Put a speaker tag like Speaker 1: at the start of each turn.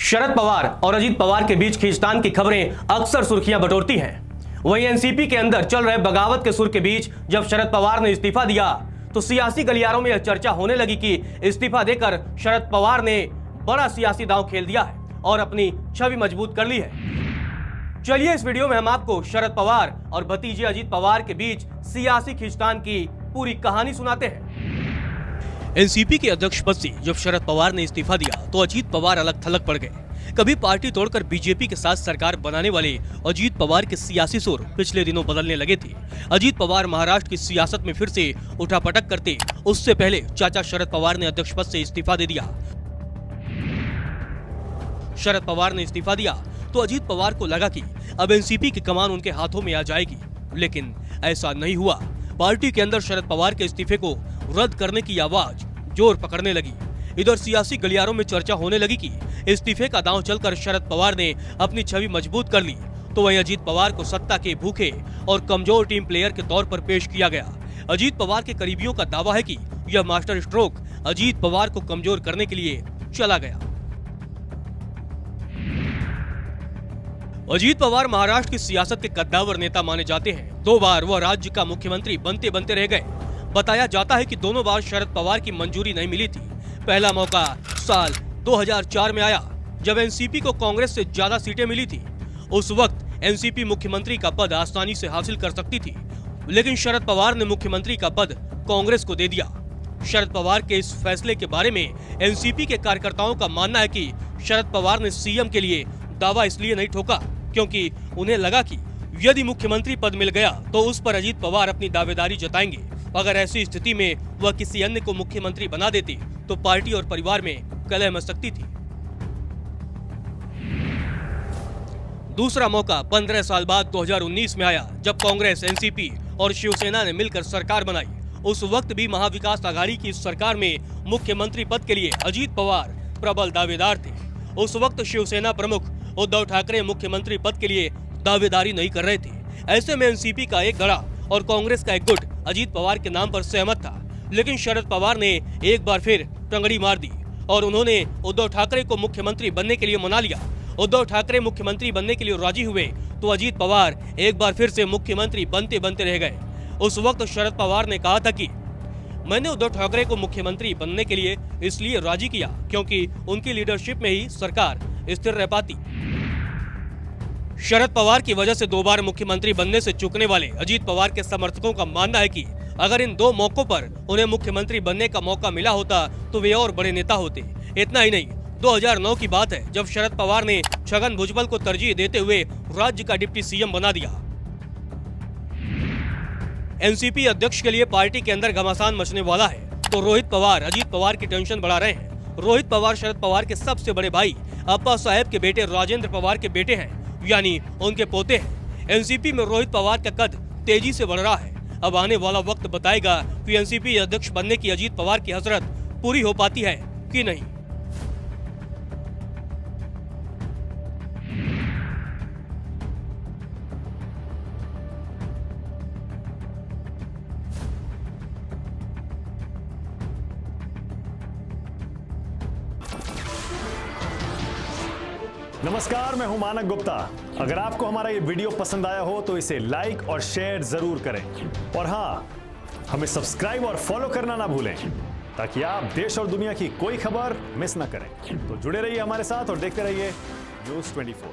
Speaker 1: शरद पवार और अजीत पवार के बीच खींचतान की खबरें अक्सर सुर्खियां बटोरती हैं। वहीं एनसीपी के अंदर चल रहे बगावत के सुर के बीच जब शरद पवार ने इस्तीफा दिया तो सियासी गलियारों में यह चर्चा होने लगी कि इस्तीफा देकर शरद पवार ने बड़ा सियासी दांव खेल दिया है और अपनी छवि मजबूत कर ली है। चलिए इस वीडियो में हम आपको शरद पवार और भतीजे अजीत पवार के बीच सियासी खींचतान की पूरी कहानी सुनाते हैं। एनसीपी के अध्यक्ष पद से जब शरद पवार ने इस्तीफा दिया तो अजीत पवार अलग थलग पड़ गए। कभी पार्टी तोड़कर बीजेपी के साथ सरकार बनाने वाले अजीत पवार के सियासी सुर पिछले दिनों बदलने लगे थे। अजीत पवार महाराष्ट्र की सियासत में फिर से उठापटक करते उससे पहले चाचा शरद पवार ने अध्यक्ष पद से इस्तीफा दे दिया। शरद पवार ने इस्तीफा दिया तो अजीत पवार को लगा कि अब एनसीपी की कमान उनके हाथों में आ जाएगी, लेकिन ऐसा नहीं हुआ। पार्टी के अंदर शरद पवार के इस्तीफे को रद्द करने की आवाज जोर पकड़ने लगी। इधर सियासी गलियारों में चर्चा होने लगी कि इस्तीफे का दांव चलकर शरद पवार ने अपनी छवि मजबूत कर ली, तो वहीं अजीत पवार को सत्ता के भूखे और कमजोर टीम प्लेयर के तौर पर पेश किया गया। अजीत पवार के करीबियों का दावा है कि यह मास्टर स्ट्रोक अजीत पवार को कमजोर करने के लिए चला गया। अजीत पवार महाराष्ट्र की सियासत के कद्दावर नेता माने जाते हैं। 2 बार वह राज्य का मुख्यमंत्री बनते बनते रह गए। बताया जाता है कि दोनों बार शरद पवार की मंजूरी नहीं मिली थी। पहला मौका साल 2004 में आया जब एनसीपी को कांग्रेस से ज्यादा सीटें मिली थी। उस वक्त एनसीपी मुख्यमंत्री का पद आसानी से हासिल कर सकती थी, लेकिन शरद पवार ने मुख्यमंत्री का पद कांग्रेस को दे दिया। शरद पवार के इस फैसले के बारे में एनसीपी के कार्यकर्ताओं का मानना है कि शरद पवार ने सीएम के लिए दावा इसलिए नहीं ठोका क्योंकि उन्हें लगा कि यदि मुख्यमंत्री पद मिल गया तो उस पर अजीत पवार अपनी दावेदारी जताएंगे। अगर ऐसी स्थिति में वह किसी अन्य को मुख्यमंत्री बना देते तो पार्टी और परिवार में कलह मच सकती थी। दूसरा मौका 15 साल बाद 2019 में आया जब कांग्रेस, एनसीपी और शिवसेना ने मिलकर सरकार बनाई। उस वक्त भी महाविकास आघाड़ी की सरकार में मुख्यमंत्री पद के लिए अजीत पवार प्रबल दावेदार थे। उस वक्त शिवसेना प्रमुख उद्धव ठाकरे मुख्यमंत्री पद के लिए दावेदारी नहीं कर रहे थे। ऐसे में एनसीपी का एक गड़ा और कांग्रेस का एक गुट अजीत पवार के नाम पर सहमत था, लेकिन शरद पवार ने एक बार फिर टंगड़ी मार दी और उन्होंने उद्धव ठाकरे को मुख्यमंत्री बनने के लिए मना लिया। उद्धव ठाकरे मुख्यमंत्री बनने के लिए राजी हुए तो अजीत पवार एक बार फिर से मुख्यमंत्री बनते बनते रह गए। उस वक्त शरद पवार ने कहा था कि मैंने उद्धव ठाकरे को मुख्यमंत्री बनने के लिए इसलिए राजी किया क्योंकि उनकी लीडरशिप में ही सरकार स्थिर रह पाती। शरद पवार की वजह से 2 बार मुख्यमंत्री बनने से चूकने वाले अजीत पवार के समर्थकों का मानना है कि अगर इन 2 मौकों पर उन्हें मुख्यमंत्री बनने का मौका मिला होता तो वे और बड़े नेता होते। इतना ही नहीं, 2009 की बात है जब शरद पवार ने छगन भुजबल को तरजीह देते हुए राज्य का डिप्टी सीएम बना दिया। एनसीपी अध्यक्ष के लिए पार्टी के अंदर घमासान मचने वाला है तो रोहित पवार अजीत पवार की टेंशन बढ़ा रहे हैं। रोहित पवार शरद पवार के सबसे बड़े भाई अप्पा साहब के बेटे राजेंद्र पवार के बेटे हैं, यानी उनके पोते हैं। एनसीपी में रोहित पवार का कद तेजी से बढ़ रहा है। अब आने वाला वक्त बताएगा कि एनसीपी अध्यक्ष बनने की अजीत पवार की हसरत पूरी हो पाती है कि नहीं।
Speaker 2: नमस्कार, मैं हूं मानक गुप्ता। अगर आपको हमारा ये वीडियो पसंद आया हो तो इसे लाइक और शेयर जरूर करें और हाँ, हमें सब्सक्राइब और फॉलो करना ना भूलें ताकि आप देश और दुनिया की कोई खबर मिस ना करें। तो जुड़े रहिए हमारे साथ और देखते रहिए न्यूज़ 24।